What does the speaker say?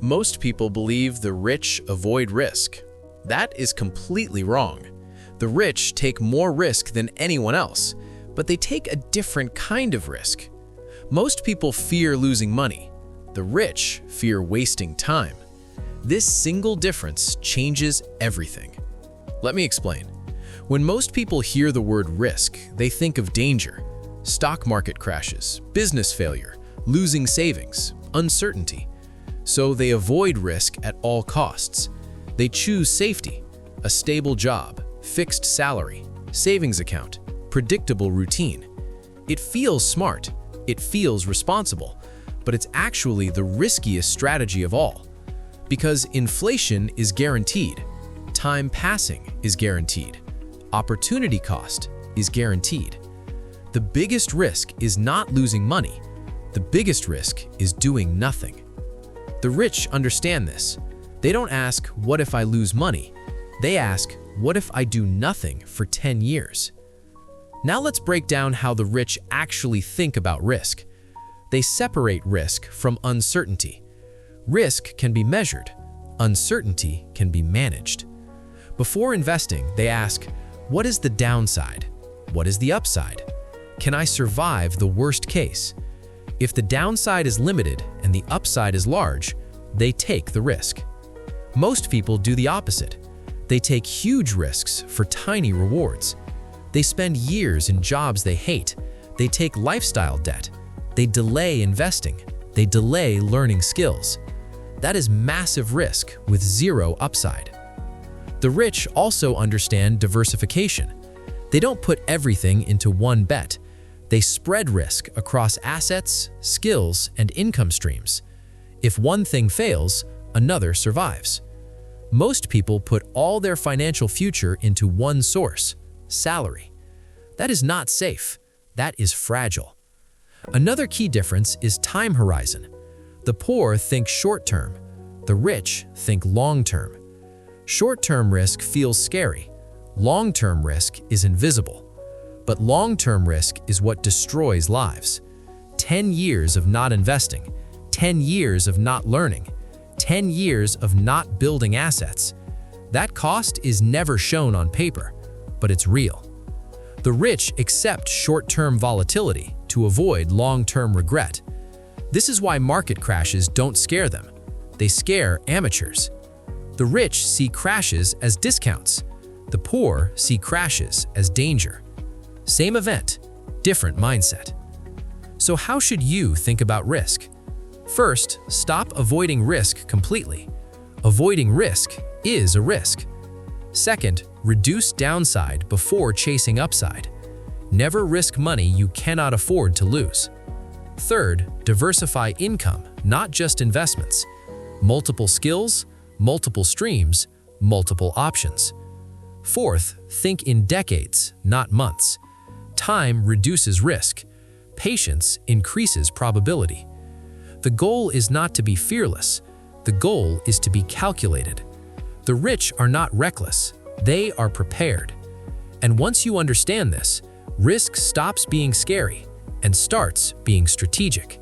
Most people believe the rich avoid risk. That is completely wrong. The rich take more risk than anyone else, but they take a different kind of risk. Most people fear losing money. The rich fear wasting time. This single difference changes everything. Let me explain. When most people hear the word risk, they think of danger, stock market crashes, business failure, losing savings, uncertainty. So they avoid risk at all costs. They choose safety, a stable job, fixed salary, savings account, predictable routine. It feels smart, it feels responsible, but it's actually the riskiest strategy of all. Because inflation is guaranteed, time passing is guaranteed, opportunity cost is guaranteed. The biggest risk is not losing money. The biggest risk is doing nothing. The rich understand this. They don't ask, what if I lose money? They ask, what if I do nothing for 10 years? Now let's break down how the rich actually think about risk. They separate risk from uncertainty. Risk can be measured. Uncertainty can be managed. Before investing, they ask, what is the downside? What is the upside? Can I survive the worst case? If the downside is limited and the upside is large, they take the risk. Most people do the opposite. They take huge risks for tiny rewards. They spend years in jobs they hate. They take lifestyle debt. They delay investing. They delay learning skills. That is massive risk with zero upside. The rich also understand diversification. They don't put everything into one bet. They spread risk across assets, skills, and income streams. If one thing fails, another survives. Most people put all their financial future into one source, salary. That is not safe. That is fragile. Another key difference is time horizon. The poor think short-term. The rich think long-term. Short-term risk feels scary. Long-term risk is invisible. But long-term risk is what destroys lives. 10 years of not investing, 10 years of not learning, 10 years of not building assets. That cost is never shown on paper, but it's real. The rich accept short-term volatility to avoid long-term regret. This is why market crashes don't scare them. They scare amateurs. The rich see crashes as discounts. The poor see crashes as danger. Same event, different mindset. So how should you think about risk? First, stop avoiding risk completely. Avoiding risk is a risk. Second, reduce downside before chasing upside. Never risk money you cannot afford to lose. Third, diversify income, not just investments. Multiple skills, multiple streams, multiple options. Fourth, think in decades, not months. Time reduces risk. Patience increases probability. The goal is not to be fearless. The goal is to be calculated. The rich are not reckless. They are prepared. And once you understand this, risk stops being scary and starts being strategic.